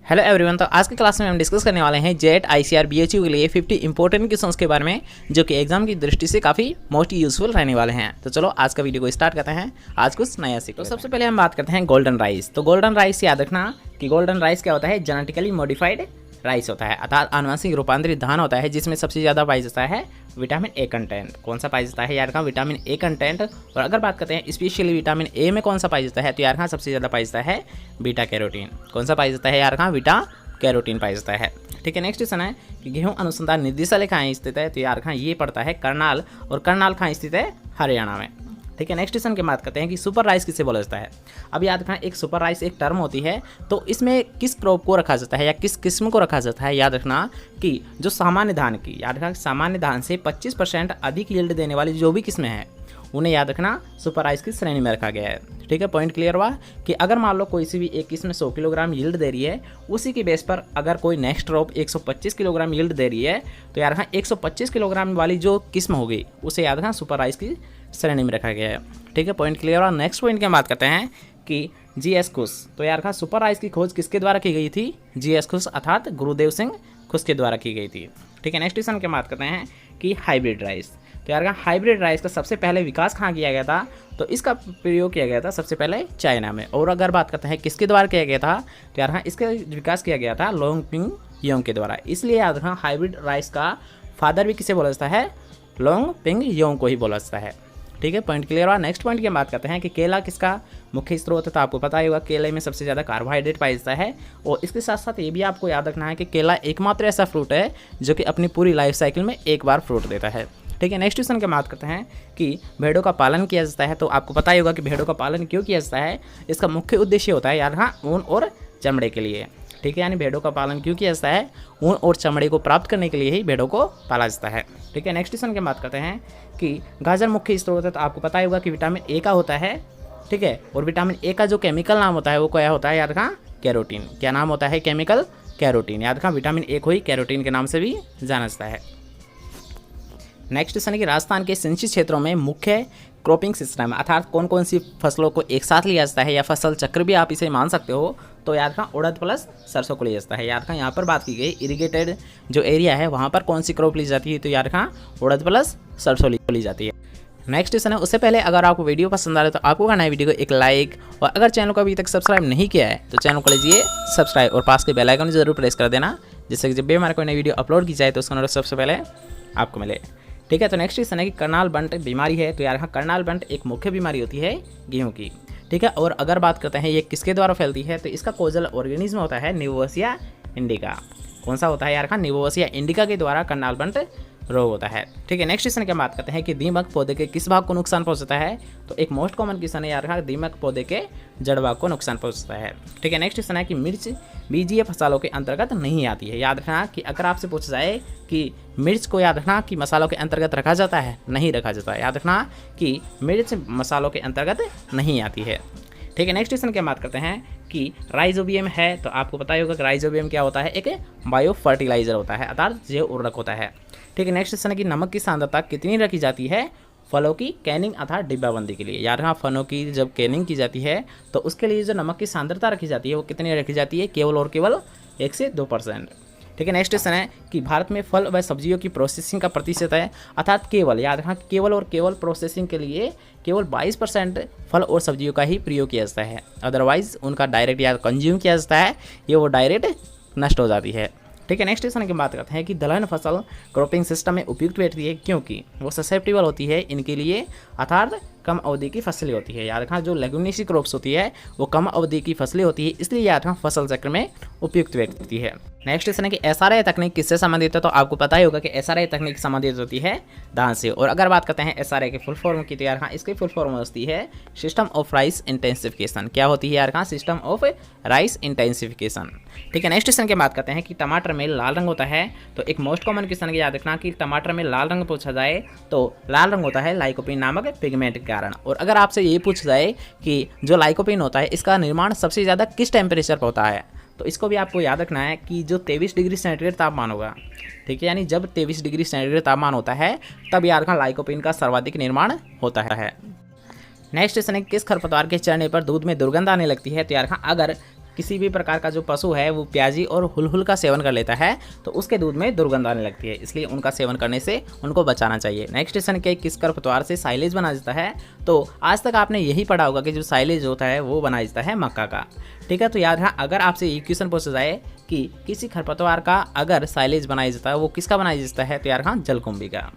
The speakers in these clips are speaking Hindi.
Hello everyone. तो आज की क्लास में हम डिस्कस करने वाले हैं जेट आईसीआर बीएचयू के लिए 50 इंपॉर्टेंट क्वेश्चंस के बारे में, जो कि एग्जाम की दृष्टि से काफ़ी मोस्ट यूजफुल रहने वाले हैं। तो चलो आज का वीडियो को स्टार्ट करते हैं। आज कुछ नया सीखो। तो सबसे पहले हम बात करते हैं गोल्डन राइस। तो गोल्डन राइस याद रखना कि गोल्डन राइस क्या होता है, जेनेटिकली मॉडिफाइड राइस होता है, अर्थात आनुवंशिक रूपांतरित धान होता है, जिसमें सबसे ज़्यादा पाया जाता है विटामिन ए कंटेंट। कौन सा पाया जाता है यार, विटामिन ए कंटेंट। और अगर बात करते हैं स्पेशली विटामिन ए में कौन सा पाया जाता है, तो यार सबसे ज़्यादा पाया जाता है बीटा कैरोटीन। कौन सा पाया जाता है यार, बीटा कैरोटीन पाया जाता है। ठीक है, नेक्स्ट क्वेश्चन है कि गेहूं अनुसंधान निदेशालय कहाँ स्थित है, तो यार ये पड़ता है करनाल, और करनाल कहाँ स्थित है, हरियाणा में। ठीक है, नेक्स्ट क्वेश्चन की बात करते हैं कि सुपर राइस किसे बोला जाता है। अब याद रखना, एक सुपर राइस एक टर्म होती है, तो इसमें किस क्रॉप को रखा जाता है या किस किस्म को रखा जाता है। याद रखना कि जो सामान्य धान की, याद रखना सामान्य धान से 25% अधिक यील्ड देने वाली जो भी किस्में हैं, उन्हें याद रखना सुपर राइस की श्रेणी में रखा गया है। ठीक है, पॉइंट क्लियर हुआ कि अगर मान लो कोई सी भी एक किस्म 100 किलोग्राम यील्ड दे रही है, उसी की बेस पर अगर कोई नेक्स्ट क्रॉप 125 किलोग्राम यील्ड दे रही है, तो याद रखना 125 किलोग्राम वाली जो किस्म होगी उसे याद रखना सुपर राइस की श्रेणी में रखा गया है। ठीक है, पॉइंट क्लियर हुआ। नेक्स्ट पॉइंट की हम बात करते हैं कि जीएस खुश। तो यार रखना सुपर राइस की खोज किसके द्वारा की गई थी, जीएस खुश अर्थात गुरुदेव सिंह खुश के द्वारा की गई थी। ठीक है, नेक्स्ट क्वेश्चन की बात करते हैं कि हाइब्रिड राइस। तो यार हाइब्रिड राइस का सबसे पहले विकास कहाँ किया गया था, तो इसका प्रयोग किया गया था सबसे पहले चाइना में। और अगर बात करते हैं किसके द्वारा किया गया था, तो यार इसका विकास किया गया था लोंग पिंग योंग के द्वारा। इसलिए याद रखना हाइब्रिड राइस का फादर भी किसे बोला जाता है, लोंग पिंग योंग को ही बोला जाता है। ठीक है, पॉइंट क्लियर हुआ। नेक्स्ट पॉइंट की बात करते हैं कि केला किसका मुख्य स्रोत है। तो आपको पता ही होगा केले में सबसे ज़्यादा कार्बोहाइड्रेट पाया जाता है, और इसके साथ साथ ये भी आपको याद रखना है कि केला एकमात्र ऐसा फ्रूट है जो कि अपनी पूरी लाइफ साइकिल में एक बार फ्रूट देता है। ठीक है, नेक्स्ट क्वेश्चन की बात करते हैं कि भेड़ों का पालन किया जाता है। तो आपको पता ही होगा कि भेड़ों का पालन क्यों किया जाता है। इसका मुख्य उद्देश्य होता है यार ऊन और चमड़े के लिए। ठीक है, यानी भेड़ों का पालन क्यों किया जाता है, ऊन और चमड़े को प्राप्त करने के लिए ही भेड़ों को पाला जाता है। ठीक है, नेक्स्ट क्वेश्चन की बात करते हैं कि गाजर मुख्य स्रोत है। तो आपको पता ही होगा कि विटामिन ए का होता है। ठीक है, और विटामिन ए का जो केमिकल नाम होता है वो क्या होता है याद रखना, कैरोटीन। क्या नाम होता है, केमिकल कैरोटीन। याद रखना विटामिन ए को ही कैरोटीन के नाम से भी जाना जाता है। नेक्स्ट क्वेश्चन है कि राजस्थान के सिंचित क्षेत्रों में मुख्य क्रॉपिंग सिस्टम अर्थात कौन कौन सी फसलों को एक साथ लिया जाता है, या फसल चक्र भी आप इसे मान सकते हो। तो याद रखना उड़द प्लस सरसों को लिया जाता है। याद रखना यहाँ पर बात की गई इरिगेटेड जो एरिया है वहाँ पर कौन सी क्रॉप ली जाती है, तो याद रखना उड़द प्लस सरसों ली जाती है। नेक्स्ट क्वेश्चन है, उससे पहले अगर आपको वीडियो पसंद आ रहा है तो आपको करना है वीडियो को एक लाइक, और अगर चैनल को अभी तक सब्सक्राइब नहीं किया है तो चैनल को लीजिए सब्सक्राइब, और पास के बेल आइकन जरूर प्रेस कर देना, जिससे कि जब भी हमारे कोई नई वीडियो अपलोड की जाए तो उसका नोटिस सबसे पहले आपको मिले। ठीक है, तो नेक्स्ट क्वेश्चन है कि करनाल बंट बीमारी है। तो यार करनाल बंट एक मुख्य बीमारी होती है गेहूं की। ठीक है, और अगर बात करते हैं ये किसके द्वारा फैलती है, तो इसका कोजल ऑर्गेनिज्म होता है निवोसिया इंडिका। कौन सा होता है यार, निवोसिया इंडिका के द्वारा करनाल बंट रोग होता है। ठीक है, नेक्स्ट क्वेश्चन की बात करते हैं कि दीमक पौधे के किस भाग को नुकसान पहुंचाता है। तो एक मोस्ट कॉमन क्वेश्चन है यार, दीमक पौधे के जड़ भाग को नुकसान पहुंचाता है। ठीक है, नेक्स्ट क्वेश्चन है कि मिर्च बीजीय फसलों के अंतर्गत नहीं आती है। याद रखना कि अगर आपसे पूछा जाए कि मिर्च को याद रखना कि मसालों के अंतर्गत रखा जाता है, नहीं रखा जाता है। याद रखना कि मिर्च मसालों के अंतर्गत नहीं आती है। ठीक है, नेक्स्ट क्वेश्चन की बात करते हैं कि राइजोबियम है। तो आपको पता ही होगा कि राइजोबियम क्या होता है, एक बायो फर्टिलाइजर होता है, अर्थात जैव उर्वरक होता है। ठीक है, नेक्स्ट क्वेश्चन है कि नमक की सांद्रता कितनी रखी जाती है फलों की कैनिंग अर्थात डिब्बाबंदी के लिए। यार फलों की जब कैनिंग की जाती है तो उसके लिए जो नमक की सांद्रता रखी जाती है वो कितनी रखी जाती है, केवल और केवल 1 से 2%। ठीक है, नेक्स्ट क्वेश्चन है कि भारत में फल व सब्जियों की प्रोसेसिंग का प्रतिशत है, अर्थात केवल, याद रखना केवल और केवल प्रोसेसिंग के लिए केवल 22% फल और सब्जियों का ही प्रयोग किया जाता है। अदरवाइज उनका डायरेक्ट या कंज्यूम किया जाता है, ये वो डायरेक्ट नष्ट हो जाती है। ठीक है, नेक्स्ट क्वेश्चन की बात करते हैं कि दलहन फसल क्रॉपिंग सिस्टम में उपयुक्त बैठती है क्योंकि वो ससेप्टेबल होती है इनके लिए, अर्थात कम अवधि की फसलें होती है। याद रखना जो लेगुमिनेसी क्रॉप्स होती है वो कम अवधि की फसलें होती है, इसलिए याद रखना फसल चक्र में उपयुक्त बैठती है। नेक्स्ट क्वेश्चन है कि एसआरआई तकनीक किससे संबंधित है। तो आपको पता ही होगा कि एसआरआई तकनीक संबंधित होती है धान से। और अगर बात करते हैं एसआरआई के फुल फॉर्म की, तो यार इसकी फुल फॉर्म होती है सिस्टम ऑफ राइस इंटेंसिफिकेशन। क्या होती है यार, सिस्टम ऑफ राइस इंटेंसिफिकेशन। ठीक है, नेक्स्ट क्वेश्चन की बात करते हैं कि टमाटर में लाल रंग होता है। तो एक मोस्ट कॉमन क्वेश्चन याद रखना कि टमाटर में लाल रंग पूछा जाए तो लाल रंग होता है लाइकोपिन नामक पिगमेंट के कारण। और अगर आपसे ये पूछा जाए कि जो लाइकोपिन होता है इसका निर्माण सबसे ज़्यादा किस टेम्परेचर पर होता है, तो इसको भी आपको याद रखना है कि जो 23 डिग्री सेंटीग्रेड तापमान होगा। ठीक है, यानी जब 23 डिग्री सेंटीग्रेड तापमान होता है तब याद रखना लाइकोपिन का सर्वाधिक निर्माण होता है। नेक्स्ट क्वेश्चन है किस खरपतवार के चढ़ने पर दूध में दुर्गंध आने लगती है। तो यार अगर किसी भी प्रकार का जो पशु है वो प्याजी और हुलहुल का सेवन कर लेता है तो उसके दूध में दुर्गंध आने लगती है, इसलिए उनका सेवन करने से उनको बचाना चाहिए। नेक्स्ट क्वेश्चन के किस खरपतवार से साइलेज बनाया जाता है? तो आज तक आपने यही पढ़ा होगा कि जो साइलेज होता है वो बनाया जाता है मक्का का। ठीक है, तो याद रखना अगर आपसे ये क्वेश्चन पूछा जाए कि किसी खरपतवार का अगर साइलेज बनाया जाता है वो किसका बनाया जाता है, तो यार हाँ जलकुंभी का।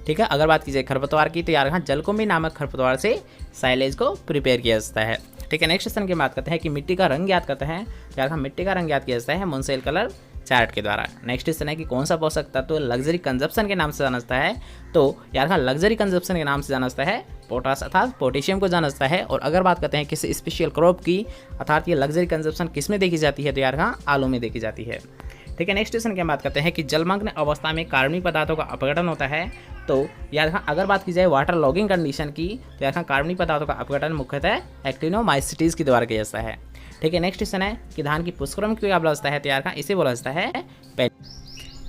ठीक है, अगर बात की जाए खरपतवार की तो यार हाँ जलकुंभी नामक खरपतवार से साइलेज को प्रिपेयर किया जाता है। ठीक है, नेक्स्ट क्वेश्चन की बात करते हैं कि मिट्टी का रंग याद करते हैं, यार हाँ मिट्टी का रंग याद किया जाता है मुनसेल कलर चार्ट के द्वारा। नेक्स्ट क्वेश्चन है कि कौन सा पोषक तत्व लग्जरी कंजप्शन के नाम से जाना जाता है? तो यार हाँ लग्जरी कंजप्शन के नाम से जाना जाता है पोटास अर्थात पोटेशियम को जाना जाता है। और अगर बात करते हैं किसी स्पेशल क्रॉप की अर्थात ये लग्जरी कंजप्शन किस में देखी जाती है, तो यार हाँ आलू में देखी जाती है। ठीक है, नेक्स्ट क्वेश्चन की बात करते हैं कि जलमग्न अवस्था में कार्बनिक पदार्थों का अपघटन होता है। तो यार हाँ अगर बात की जाए वाटर लॉगिंग कंडीशन की तो यार हाँ कार्बनिक पदार्थों का अपघटन मुख्यतः एक्टिनोमाइसिटीज के द्वारा किया जाता है। ठीक है, नेक्स्ट क्वेश्चन है कि धान की पुष्करम क्यों बोला जाता है, तो यार हाँ इसे बोला जाता है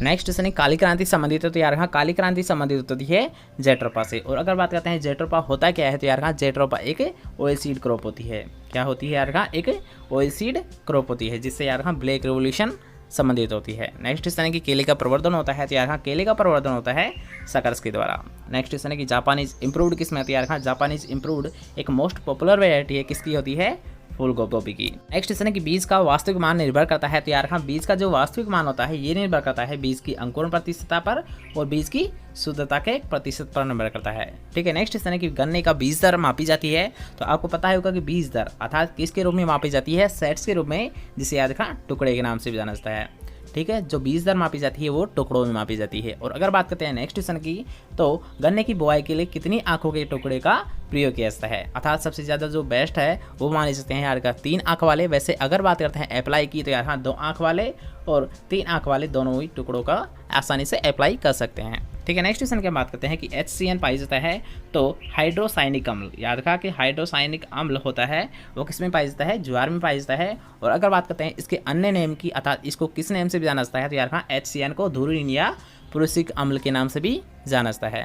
नेक्स्ट क्वेश्चन है काली क्रांति संबंधित है, तो यार हाँ काली क्रांति संबंधित होती है जेट्रोपा से। और अगर बात करते हैं जेट्रोपा होता क्या है, तो यार हाँ जेट्रोपा एक ऑयल सीड क्रॉप होती है। क्या होती है यार हाँ, एक ऑयल सीड क्रॉप होती है जिससे यार हाँ ब्लैक रेवोल्यूशन संबंधित होती है। नेक्स्ट क्वेश्चन है कि केले का प्रवर्धन होता है, तो यार हाँ केले का प्रवर्धन होता है सकर्स के द्वारा। नेक्स्ट क्वेश्चन है कि जापानीज इम्प्रूव्ड किस में होती है, यार हाँ जापानीज इम्प्रूव्ड एक मोस्ट पॉपुलर वेराइटी है, किसकी होती है? फूल गोभी की। नेक्स्ट क्वेश्चन है कि बीज का वास्तविक मान निर्भर करता है, तो यार हाँ बीज का जो वास्तविक मान होता है ये निर्भर करता है बीज की अंकुरण प्रतिशतता पर और बीज की शुद्धता के प्रतिशत पर निर्भर करता है। ठीक है, नेक्स्ट क्वेश्चन है कि गन्ने का बीज दर मापी जाती है, तो आपको पता होगा कि बीज दर अर्थात किसके रूप में मापी जाती है? सेट्स के रूप में, जिसे याद रखना टुकड़े के नाम से भी जाना जाता है। ठीक है, जो बीज दर मापी जाती है वो टुकड़ों में मापी जाती है। और अगर बात करते हैं नेक्स्ट क्वेश्चन की, तो गन्ने की बुआई के लिए कितनी आंखों के टुकड़े का प्रयोग किया जाता है? अर्थात सबसे ज़्यादा जो बेस्ट है वो माने जाते हैं यार का 3 आंख वाले। वैसे अगर बात करते हैं अप्लाई की तो यार हाँ 2 आंख वाले और 3 आंख वाले दोनों ही टुकड़ों का आसानी से अप्लाई कर सकते हैं। ठीक है, नेक्स्ट क्वेश्चन की बात करते हैं कि HCN पाई जाता है, तो हाइड्रोसाइनिक अम्ल। याद रखा कि हाइड्रोसाइनिक अम्ल होता है वो किस में पाई जाता है? ज्वार में पाई जाता है। और अगर बात करते हैं इसके अन्य नेम की अर्थात इसको किस नेम से भी जाना जाता है, तो यार हाँ HCN को धुरीन या पुरुषिक अम्ल के नाम से भी जाना जाता है।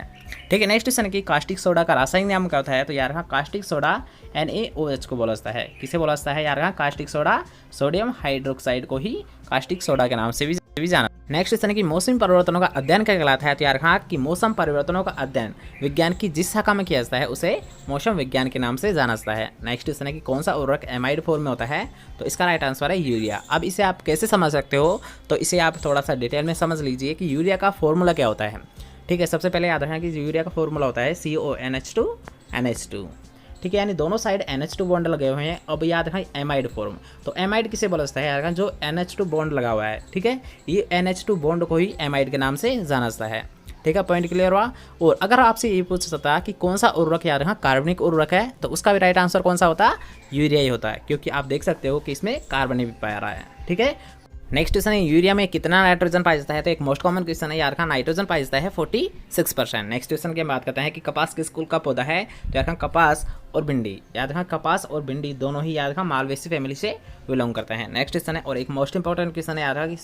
ठीक है, नेक्स्ट क्वेश्चन की कास्टिक सोडा का रासायनिक नाम क्या होता है, तो यार हाँ कास्टिक सोडा NaOH को बोला जाता है। किसे बोला जाता है यार हाँ? कास्टिक सोडा सोडियम हाइड्रोक्साइड को ही कास्टिक सोडा के नाम से भी जाना। नेक्स्ट क्वेश्चन है कि मौसमी परिवर्तनों का अध्ययन क्या कहलाता है, तो यार हाँ कि मौसम परिवर्तनों का अध्ययन विज्ञान की जिस शाखा में किया जाता है उसे मौसम विज्ञान के नाम से जाना जाता है। नेक्स्ट क्वेश्चन है कि कौन सा उर्वरक एमाइड फॉर्म में होता है, तो इसका राइट आंसर है यूरिया। अब इसे आप कैसे समझ सकते हो, तो इसे आप थोड़ा सा डिटेल में समझ लीजिए कि यूरिया का फॉर्मूला क्या होता है। ठीक है, सबसे पहले याद रखना कि यूरिया का फॉर्मूला होता है CONH2NH2। ठीक है, यानी दोनों साइड NH2 बॉन्ड लगे हुए हैं। अब याद रखना एमाइड फॉर्म, तो एमाइड किसे बोला जाता है यार? जो NH2 बॉन्ड लगा हुआ है, ठीक है, ये NH2 बॉन्ड को ही एमाइड के नाम से जाना जाता है। ठीक है, पॉइंट क्लियर हुआ। और अगर आपसे ये पूछ सकता है कि कौन सा उर्वरक यार हाँ कार्बनिक उर्वरक है, तो उसका भी राइट आंसर कौन सा होता है? यूरिया ही होता है, क्योंकि आप देख सकते हो कि इसमें कार्बन भी पाया रहा है। ठीक है, नेक्स्ट क्वेश्चन है यूरिया में कितना नाइट्रोजन पाया जाता है, तो एक मोस्ट कॉमन क्वेश्चन है यार का नाइट्रोजन पाया जाता है 46%। नेक्स्ट क्वेश्चन की बात करते हैं कि कपास किस कुल का पौधा है, तो यार कपास और भिंडी। याद रखना कपास और भिंडी दोनों ही याद रखना मालवेसी फैमिली से बिलोंग करते हैं। नेक्स्ट क्वेश्चन है और एक मोस्ट इंपॉर्टेंट क्वेश्चन है याद रखा कि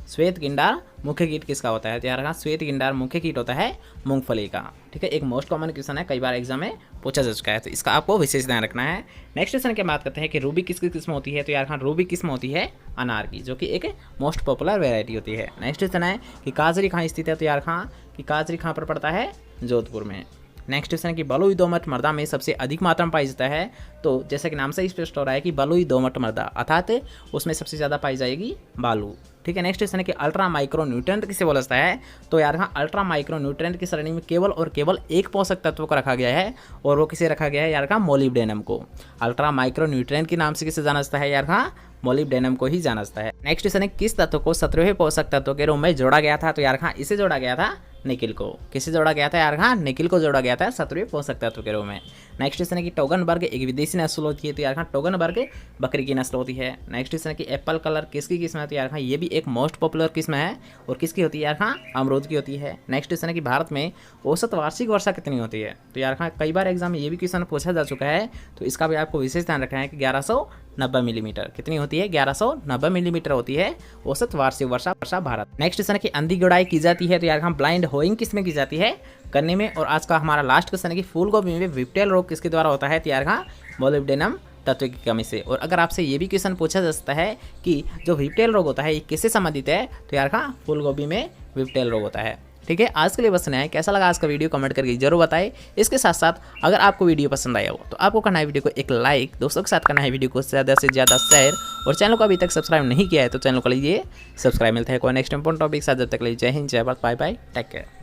श्वेत गिंडार मुख्य कीट किसका होता है, तो यार रखना श्वेत गिंडार मुख्य कीट होता है मूंगफली का। ठीक है, एक मोस्ट कॉमन क्वेश्चन है, कई बार एग्जाम में पूछा जा चुका है, तो इसका आपको विशेष ध्यान रखना है। नेक्स्ट क्वेश्चन की बात करते हैं कि रूबी किसकी किस्म होती है, तो यार हाँ रूबी किस्म होती है अनार की, जो कि एक मोस्ट पॉपुलर वेराइटी होती है। नेक्स्ट क्वेश्चन है कि काजरी कहाँ स्थित है, तो यार हाँ कि काजरी कहाँ पर पड़ता है? जोधपुर में। नेक्स्ट क्वेश्चन है कि बलुई दोमट मृदा में सबसे अधिक मात्रा में पाई जाता है, तो जैसे कि नाम से स्पष्ट हो रहा है कि बलुई दोमट मृदा अर्थात उसमें सबसे ज़्यादा पाई जाएगी बालू। ठीक है, नेक्स्ट क्वेश्चन है कि अल्ट्रा माइक्रो न्यूट्रेंट किसे बोला जाता है, तो यार हाँ अल्ट्रा माइक्रो न्यूट्रेंट की श्रेणी में केवल और केवल एक पोषक तत्व को रखा गया है, और वो किसे रखा गया है यार का? मोलिब्डेनम को। अल्ट्रा माइक्रो न्यूट्रेंट के नाम से किसे जाना जाता है यार? हाँ मोलिब्डेनम को ही जाना जाता है। नेक्स्ट क्वेश्चन है किस तत्व को 17वें पोषक तत्व के रूप में जोड़ा गया था, तो यार हाँ इसे जोड़ा गया था निकिल को। किसे जोड़ा गया था यार? हाँ निकिल को जोड़ा गया था 17वें पोषक तत्व के रूप में। नेक्स्ट क्वेश्चन है कि टोगनबर्ग एक विदेशी नस्ल होती है, तो यार हाँ टोगनबर्ग बकरी की नस्ल होती है। नेक्स्ट क्वेश्चन है कि एप्पल कलर किसकी किस्म है, तो यार हाँ ये भी एक मोस्ट पॉपुलर किस्म है, और किसकी होती है यार? हाँ अमरूद की होती है। नेक्स्ट क्वेश्चन है कि भारत में औसत वार्षिक वर्षा कितनी होती है, तो यार हाँ कई बार एग्जाम में ये भी क्वेश्चन पूछा जा चुका है, तो इसका भी आपको विशेष ध्यान रखना है कि 1190 मिलीमीटर कितनी होती है? 1190 मिलीमीटर होती है औसत वार्षिक वर्षा भारत। नेक्स्ट क्वेश्चन है कि अंधी गुड़ाई की जाती है, तो यार हाँ ब्लाइंड होइंग किसमें की जाती है? गन्ने में। और आज का हमारा लास्ट क्वेश्चन है कि फूल गोभी में विप्टेल रोग किसके द्वारा होता है, तो यार हाँ मोलिब्डेनम तत्व की कमी से। और अगर आपसे ये भी क्वेश्चन पूछा जा सकता है कि जो विपटेल रोग होता है ये किससे संबंधित है, तो यार हाँ, फूल गोभी में विपटेल रोग होता है। ठीक है, आज के लिए बस इतना है। कैसा लगा आज का वीडियो कमेंट करके जरूर बताएं। इसके साथ साथ अगर आपको वीडियो पसंद आया हो तो आपको करना है वीडियो को एक लाइक, दोस्तों के साथ करना है वीडियो को ज़्यादा से ज़्यादा शेयर, और चैनल को अभी तक सब्सक्राइब नहीं किया है तो चैनल को लीजिए सब्सक्राइब। मिलता है कोई नेक्स्ट इंपॉर्टेंट टॉपिक साथ, जब तक लीजिए जय हिंद, जय Bharat, bye bye, take care.